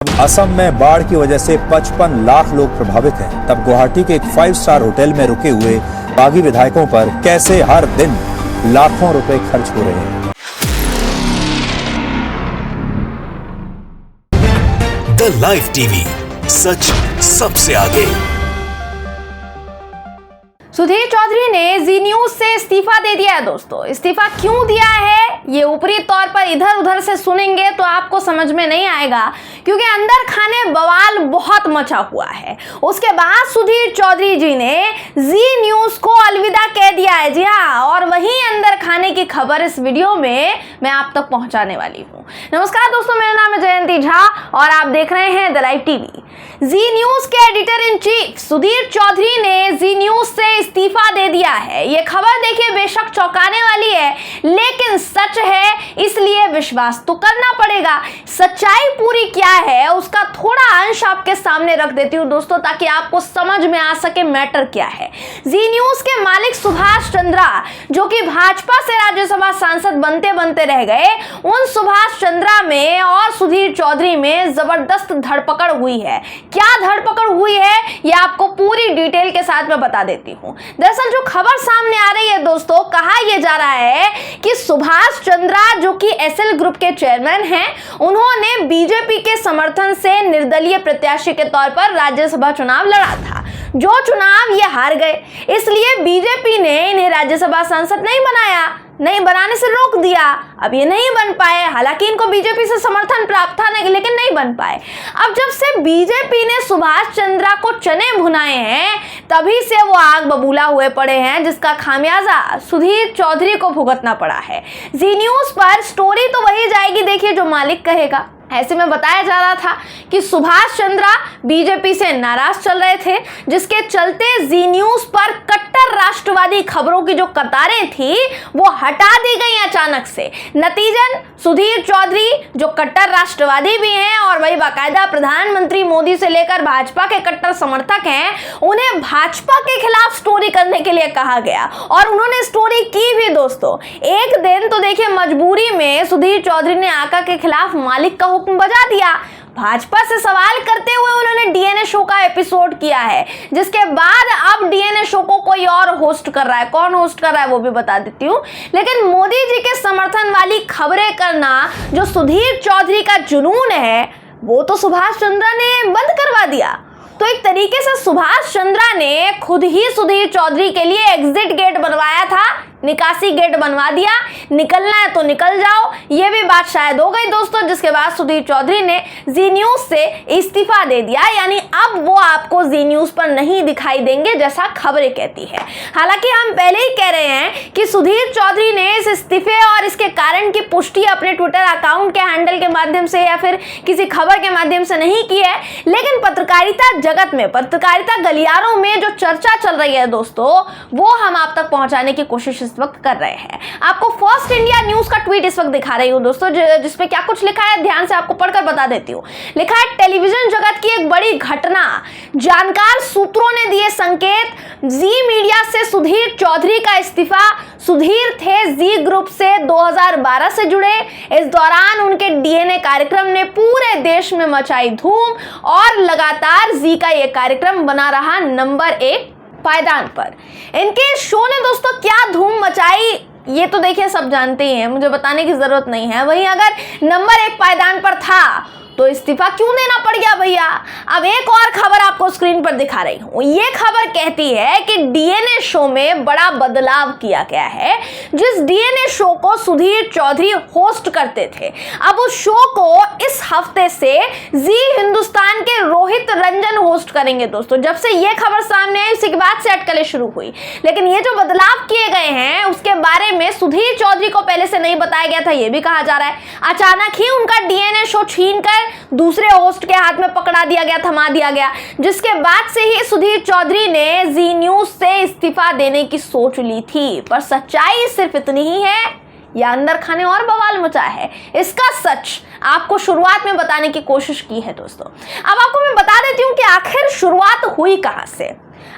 असम में बाढ़ की वजह से 55 लाख लोग प्रभावित हैं। तब गुवाहाटी के एक 5 स्टार होटल में रुके हुए बागी विधायकों पर कैसे हर दिन लाखों रुपए खर्च हो रहे हैं। द लाइव टीवी, सच सबसे आगे। सुधीर चौधरी ने जी न्यूज से इस्तीफा दे दिया है। दोस्तों, इस्तीफा क्यों दिया है ये ऊपरी तौर पर इधर उधर से सुनेंगे तो आपको समझ में नहीं आएगा, क्योंकि अंदर खाने बवाल बहुत मचा हुआ है। उसके बाद सुधीर चौधरी जी ने जी न्यूज को अलविदा कह दिया है। जी हाँ, और वहीं अंदर खाने की खबर इस वीडियो में मैं आप तक पहुंचाने वाली हूँ। नमस्कार दोस्तों, मेरा नाम है जयंती झा और आप देख रहे हैं the live TV. Zee News के editor in chief Sudhir Chaudhary ने जी न्यूज से इस्तीफा दे दिया है। ये खबर देखिए बेशक चौंकाने वाली है, लेकिन सच है, इसलिए विश्वास तो करना पड़ेगा। सच्चाई पूरी क्या है उसका थोड़ा अंश आपके सामने रख देती हूँ दोस्तों, ताकि आपको समझ में आ सके मैटर क्या है। जी न्यूज के मालिक सुभाष चंद्रा, जो कि भाजपा से राज्यसभा सांसद बनते बनते रह गए, उन सुभाष चंद्रा में और सुधीर चौधरी में जबरदस्त धरपकड़ हुई है। क्या धरपकड़ हुई है ये आपको पूरी डिटेल के साथ मैं बता देती हूँ। दरअसल जो खबर सामने आ रही है दोस्तों, कहा यह जा रहा है कि सुभाष चंद्रा, जो कि एसएल ग्रुप के चेयरमैन हैं, उन्होंने बीजेपी के समर्थन से निर्दलीय प्रत्याशी के तौर पर राज्यसभा चुनाव लड़ा था। जो चुनाव ये हार गए, इसलिए बीजेपी ने इन्हें राज्यसभा सांसद नहीं बनाने से रोक दिया। अब ये नहीं बन पाए, हालांकि इनको बीजेपी से समर्थन प्राप्त था लेकिन नहीं बन पाए। अब जब से बीजेपी ने सुभाष चंद्रा को चने भुनाए हैं, तभी से वो आग बबूला हुए पड़े हैं, जिसका खामियाजा सुधीर चौधरी को भुगतना पड़ा है। जी न्यूज पर स्टोरी तो वही जाएगी, देखिए जो मालिक कहेगा। ऐसे में बताया जा रहा था कि सुभाष चंद्रा बीजेपी से नाराज चल रहे थे, जिसके चलते जी न्यूज पर कट्टर राष्ट्रवादी खबरों की जो कतारें थी वो हटा दी गई अचानक से। नतीजन सुधीर चौधरी, जो कट्टर राष्ट्रवादी भी हैं और वही बाकायदा प्रधानमंत्री मोदी से लेकर भाजपा के कट्टर समर्थक हैं, उन्हें भाजपा के खिलाफ स्टोरी करने के लिए कहा गया और उन्होंने स्टोरी की भी दोस्तों। एक दिन तो देखिए मजबूरी में सुधीर चौधरी ने आका के खिलाफ मालिक का हुक्म बजा दिया। भाजपा से सवाल करते हुए उन्होंने डीएनए शो का एपिसोड किया है, जिसके बाद अब डीएनए शो को कोई और होस्ट कर रहा है। कौन होस्ट कर रहा है वो भी बता देती हूँ। लेकिन मोदी जी के समर्थन वाली खबरें करना जो सुधीर चौधरी का जुनून है, वो तो सुभाष चंद्रा ने बंद करवा दिया। तो एक तरीके से सुभाष चंद्रा ने खुद ही सुधीर चौधरी के लिए एग्जिट गेट बनवाया था, निकासी गेट बनवा दिया। निकलना है तो निकल जाओ, ये भी बात शायद हो गई दोस्तों, जिसके बाद सुधीर चौधरी ने जी न्यूज से इस्तीफा दे दिया। यानी अब वो आपको जी न्यूज पर नहीं दिखाई देंगे, जैसा खबरें कहती है। हालांकि हम पहले ही कह रहे हैं कि सुधीर चौधरी ने इस इस्तीफे और इसके कारण की पुष्टि अपने ट्विटर अकाउंट के हैंडल के माध्यम से या फिर किसी खबर के माध्यम से नहीं की है, लेकिन पत्रकारिता जगत में, पत्रकारिता गलियारों में जो चर्चा चल रही है दोस्तों, वो हम आप तक पहुंचाने की कोशिश इस वक्त कर रहे हैं। आपको फर्स्ट इंडिया न्यूज का ट्वीट इस वक्त दिखा रही हूं दोस्तों, जिसपे क्या कुछ लिखा है ध्यान से आपको पढ़कर बता देती हूं। लिखा है, टेलीविजन जगत की एक बड़ी घटना, जानकार सूत्रों ने दिए संकेत, जी मीडिया से सुधीर चौधरी का इस्तीफा। सुधीर थे जी ग्रुप से 2012 से जुड़े। इस दौरान उनके डीएनए कार्यक्रम ने पूरे देश में मचाई धूम और लगातार जी का यह कार्यक्रम बना रहा नंबर 1 पायदान पर। इनके शो ने दोस्तों क्या धूम मचाई ये तो देखिए सब जानते ही हैं, मुझे बताने की जरूरत नहीं है। वहीं अगर नंबर 1 पायदान पर था तो इस्तीफा क्यों देना पड़ गया भैया। अब एक और खबर आपको स्क्रीन पर दिखा रही हूं। ये खबर कहती है कि डीएनए शो में बड़ा बदलाव किया गया है। जिस डीएनए शो को सुधीर चौधरी होस्ट करते थे, अब उस शो को इस हफ्ते से जी हिंदुस्तान के रोहित रंजन होस्ट करेंगे दोस्तों। जब से ये खबर सामने आई उसी के बाद से अटकलें शुरू हुई, लेकिन ये जो बदलाव किए गए हैं उसके बारे में सुधीर चौधरी को पहले से नहीं बताया गया था, ये भी कहा जा रहा है। अचानक ही उनका डीएनए शो छीनकर दूसरे होस्ट के हाथ में पकड़ा दिया गया, थमा दिया गया, जिसके बाद से ही सुधीर चौधरी ने जी न्यूज से इस्तीफा देने की सोच ली थी। पर सच्चाई सिर्फ इतनी ही है या अंदर खाने और बवाल मचा है, इसका सच आपको शुरुआत में बताने की कोशिश की है दोस्तों। अब आपको मैं बता देती हूँ कि आखिर शुरुआत हुई कहां से।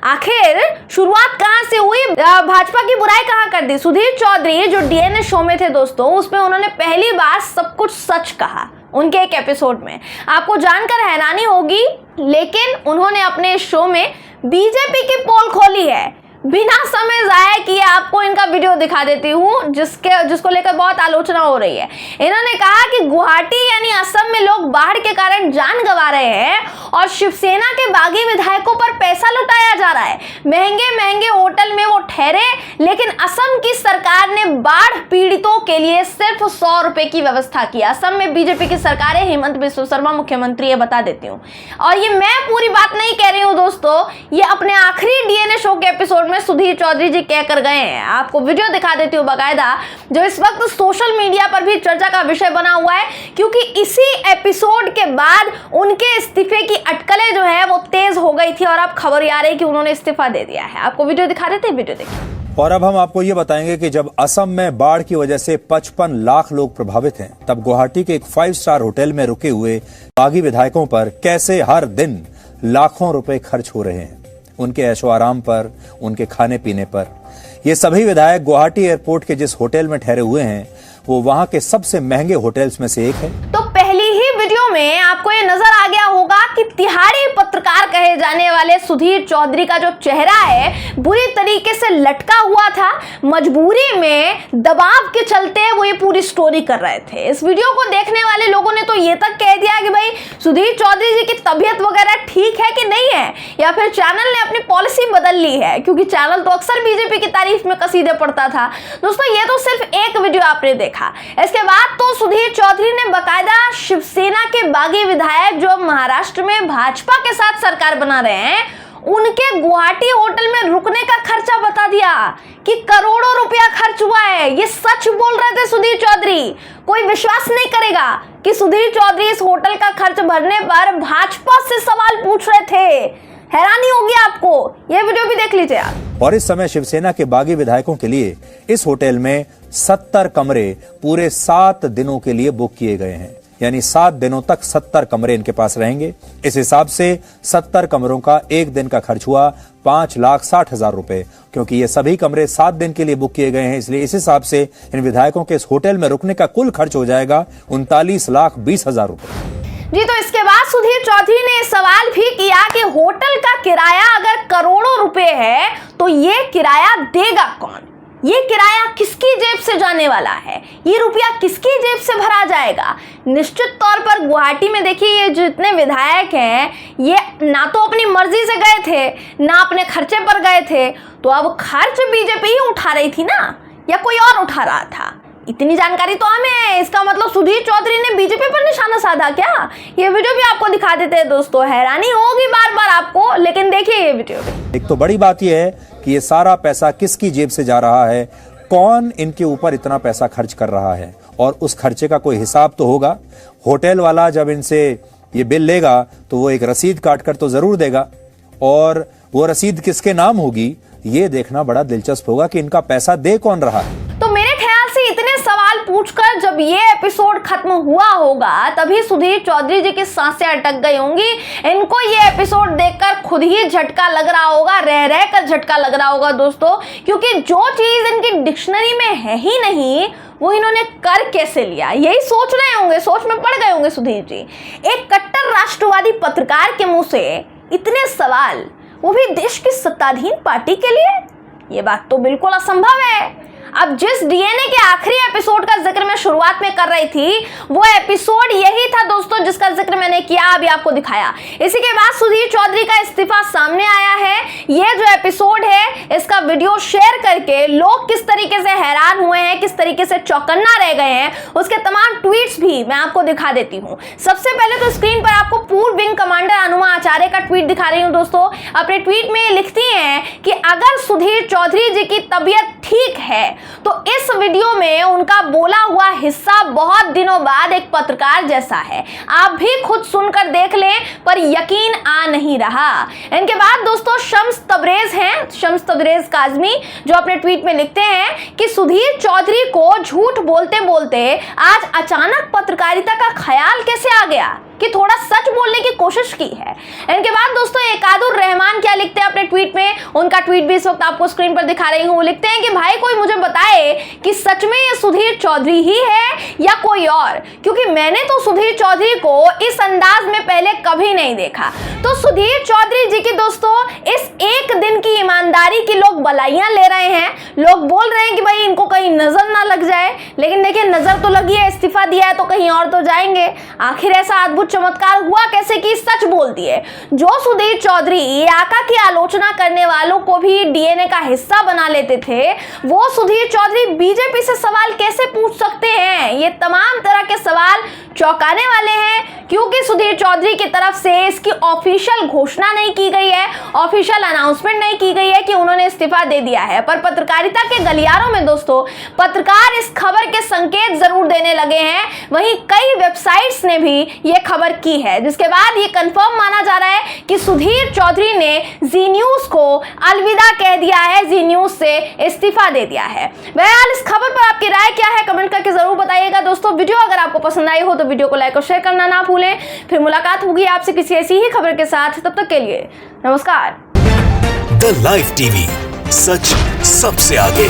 आखिर शुरुआत कहां से हुई, भाजपा की बुराई कहां कर दी। सुधीर चौधरी जो डीएनए शो में थे दोस्तों, उसमें उन्होंने पहली बार सब कुछ सच कहा। उनके एक एपिसोड में। आपको जानकर हैरानी होगी, लेकिन उन्होंने अपने शो में बीजेपी की पोल खोली है। बिना समय जाया किए आपको इनका वीडियो दिखा देती हूँ, जिसको लेकर बहुत आलोचना हो रही है। इन्होंने कहा कि गुवाहाटी यानी असम में लोग बाढ़ के कारण जान गंवा रहे हैं और शिवसेना के बागी विधायकों पर पैसा लुटाया जा रहा है। महंगे महंगे होटल में वो ठहरे, लेकिन असम की सरकार ने बाढ़ पीड़ितों के लिए सिर्फ 100 रुपए की व्यवस्था की। असम में बीजेपी की सरकार है, हेमंत बिस्वा शर्मा मुख्यमंत्री है, बता देती हूँ। और ये मैं पूरी बात नहीं कह रही हूँ दोस्तों, ये अपने आखिरी डीएनए शो के एपिसोड में सुधीर चौधरी जी कह कर गए हैं। आपको वीडियो दिखा देती हूँ बकायदा, जो इस वक्त सोशल मीडिया पर भी चर्चा का विषय बना हुआ है, क्योंकि इसी एपिसोड के बाद उनके इस्तीफे की अटकलें जो है वो तेज हो गई थी और अब खबर आ रही है कि उन्होंने इस्तीफा दे दिया है। आपको वीडियो दिखा देते हैं, वीडियो देखिए। और अब हम आपको ये बताएंगे कि जब असम में बाढ़ की वजह से 55 लाख लोग प्रभावित हैं, तब गुवाहाटी के एक 5 स्टार होटल में रुके हुए बागी विधायकों पर कैसे हर दिन लाखों रुपए खर्च हो रहे हैं, उनके ऐशो आराम पर, उनके खाने पीने पर। ये सभी विधायक गुवाहाटी एयरपोर्ट के जिस होटल में ठहरे हुए हैं, वो वहां के सबसे महंगे होटल्स में से एक है। तो पहली ही वीडियो में आपको ये नजर आ गया होगा कि तिहाड़ी पत्रकार कहे जाने वाले सुधीर चौधरी का जो चेहरा है बुरी तरीके से लटका हुआ था। मजबूरी में दबाव के चलते वो ये पूरी स्टोरी कर रहे थे। इस वीडियो को देखने वाले लोगों ने तो ये तक कह दिया कि भाई सुधीर चौधरी जी की तबीयत वगैरह ठीक है कि नहीं है, या फिर चैनल ने अपनी पॉलिसी बदल ली है, क्योंकि चैनल तो अक्सर बीजेपी की तारीफ में कसीदे पड़ता था। दोस्तों, ये तो सिर्फ एक वीडियो आपने देखा। इसके बाद तो सुधीर चौधरी ने बकायदा शिवसेना के बागी विधायक जो महाराष्ट्र में भाजपा के साथ सरकार बना रहे हैं, उनके गुवाहाटी होटल में रुकने का खर्चा बता दिया कि करोड़ों रुपया खर्च हुआ है। ये सच बोल रहे थे सुधीर चौधरी। कोई विश्वास नहीं करेगा कि सुधीर चौधरी इस होटल का खर्च भरने पर भाजपा से सवाल पूछ रहे थे। हैरानी होगी आपको, ये वीडियो भी देख लीजिए आप। और इस समय शिवसेना के बागी विधायकों के लिए इस होटल में 70 कमरे पूरे 7 दिनों के लिए बुक किए गए हैं, यानी 7 दिनों तक 70 कमरे इनके पास रहेंगे। इस हिसाब से 70 कमरों का एक दिन का खर्च हुआ 5,60,000 रुपए, क्योंकि ये सभी कमरे 7 दिन के लिए बुक किए गए हैं। इसलिए इस हिसाब से इन विधायकों के इस होटल में रुकने का कुल खर्च हो जाएगा 39,20,000 रुपए। जी, तो इसके बाद सुधीर चौधरी ने सवाल भी किया कि होटल का किराया अगर करोड़ों रुपए है तो ये किराया देगा कौन? ये किराया किसकी जेब से जाने वाला है? ये रुपया किसकी जेब से भरा जाएगा? निश्चित तौर पर गुवाहाटी में देखिए, ये जितने विधायक हैं, ये ना तो अपनी मर्जी से गए थे, ना अपने खर्चे पर गए थे। तो अब खर्च बीजेपी ही उठा रही थी ना, या कोई और उठा रहा था? इतनी जानकारी तो हमें है। इसका मतलब सुधीर चौधरी ने बीजेपी पर निशाना साधा क्या? ये वीडियो भी आपको दिखा देते हैं दोस्तों। हैरानी होगी बार बार आपको, लेकिन देखिए ये वीडियो भी। एक तो बड़ी बात यह है कि ये सारा पैसा किसकी जेब से जा रहा है, कौन इनके ऊपर इतना पैसा खर्च कर रहा है, और उस खर्चे का कोई हिसाब तो होगा। होटल वाला जब इनसे ये बिल लेगा तो वो एक रसीद काट कर तो जरूर देगा, और वो रसीद किसके नाम होगी ये देखना बड़ा दिलचस्प होगा कि इनका पैसा दे कौन रहा है। तो मेरे ख्याल से इतने सवाल पूछकर जब ये एपिसोड खत्म हुआ होगा, तभी सुधीर चौधरी जी की सांसें अटक गई होंगी। इनको ये एपिसोड देखकर खुद ही झटका लग रहा होगा, रह रह कर झटका लग रहा होगा दोस्तों, क्योंकि जो चीज इनकी डिक्शनरी में है ही नहीं, वो इन्होंने कर कैसे लिया, यही सोच रहे होंगे, सोच में पड़ गए होंगे सुधीर जी। एक कट्टर राष्ट्रवादी पत्रकार के मुंह से इतने सवाल, वो भी देश की सत्ताधीन पार्टी के लिए, ये बात तो बिल्कुल असंभव है। अब जिस डीएनए के आखिरी एपिसोड का जिक्र मैं शुरुआत में कर रही थी, वो एपिसोड यही था दोस्तों जिसका जिक्र मैंने किया, अभी आपको दिखाया। इसी के बाद सुधीर चौधरी का इस्तीफा सामने आया है। ये जो एपिसोड है, इसका वीडियो शेयर करके लोग किस तरीके से हैरान हुए हैं, किस तरीके से चौकन्ना रह गए हैं, उसके तमाम ट्वीट्स भी मैं आपको दिखा देती हूँ। सबसे पहले तो स्क्रीन पर आपको पूर्व विंग कमांडर अनुमा आचार्य का ट्वीट दिखा रही हूँ दोस्तों। अपने ट्वीट में लिखती हैं कि अगर सुधीर चौधरी जी की तबीयत ठीक है तो इस वीडियो में उनका बोला हुआ हिस्सा बहुत दिनों बाद एक पत्रकार जैसा है। आप भी खुद सुनकर देख लें, पर यकीन आ नहीं रहा। इनके बाद दोस्तों शम्स तबरेज हैं, शम्स तबरेज काजमी, जो अपने ट्वीट में लिखते हैं कि सुधीर चौधरी को झूठ बोलते बोलते आज अचानक पत्रकारिता का ख्याल कैसे आ गया कि थोड़ा सच बोलने की कोशिश की है। इनके बाद दोस्तों एकादुर रहमान क्या लिखते हैं अपने ट्वीट में, उनका ट्वीट भी इस वक्त आपको स्क्रीन पर दिखा रही हूं। वो लिखते हैं कि भाई कोई मुझे बताए कि सच में ये सुधीर चौधरी ही है या कोई और, क्योंकि मैंने तो सुधीर चौधरी को इस अंदाज में पहले कभी नहीं देखा। तो सुधीर चौधरी जी की दोस्तों इस एक दिन की ईमानदारी की लोग बलाइयां ले रहे हैं। लोग बोल रहे हैं कि भाई इनको कहीं नजर ना लग जाए, लेकिन देखिए नजर तो लगी है, इस्तीफा दिया है तो कहीं और तो जाएंगे। आखिर ऐसा अद्भुत चमत्कार हुआ कैसे कि सच बोल दिए। जो सुधीर चौधरी आका की आलोचना करने वालों को भी डीएनए का हिस्सा बना लेते थे, वो सुधीर चौधरी बीजेपी से सवाल कैसे पूछ सकते हैं? ये तमाम तरह के सवाल चौंकाने वाले हैं, क्योंकि सुधीर चौधरी की तरफ से इसकी ऑफिशियल घोषणा नहीं की गई है, ऑफिशियल अनाउंसमेंट नहीं की गई है कि उन्होंने इस्तीफा दे दिया है। पर पत्रकारिता के गलियारों में दोस्तों पत्रकार इस खबर के संकेत जरूर देने लगे हैं। वहीं कई वेबसाइट्स ने भी ये खबर की है, जिसके बाद ये कंफर्म माना जा रहा है कि सुधीर चौधरी ने जी न्यूज को अलविदा कह दिया है, जी न्यूज से इस्तीफा दे दिया है। बहरहाल इस खबर पर आपकी राय क्या है कमेंट करके जरूर बताइएगा दोस्तों। वीडियो अगर आपको पसंद आई हो तो वीडियो को लाइक और शेयर करना ना भूलें। फिर मुलाकात होगी आपसे किसी ऐसी ही खबर के साथ, तब तक के लिए नमस्कार। द लाइव टीवी, सच सबसे आगे।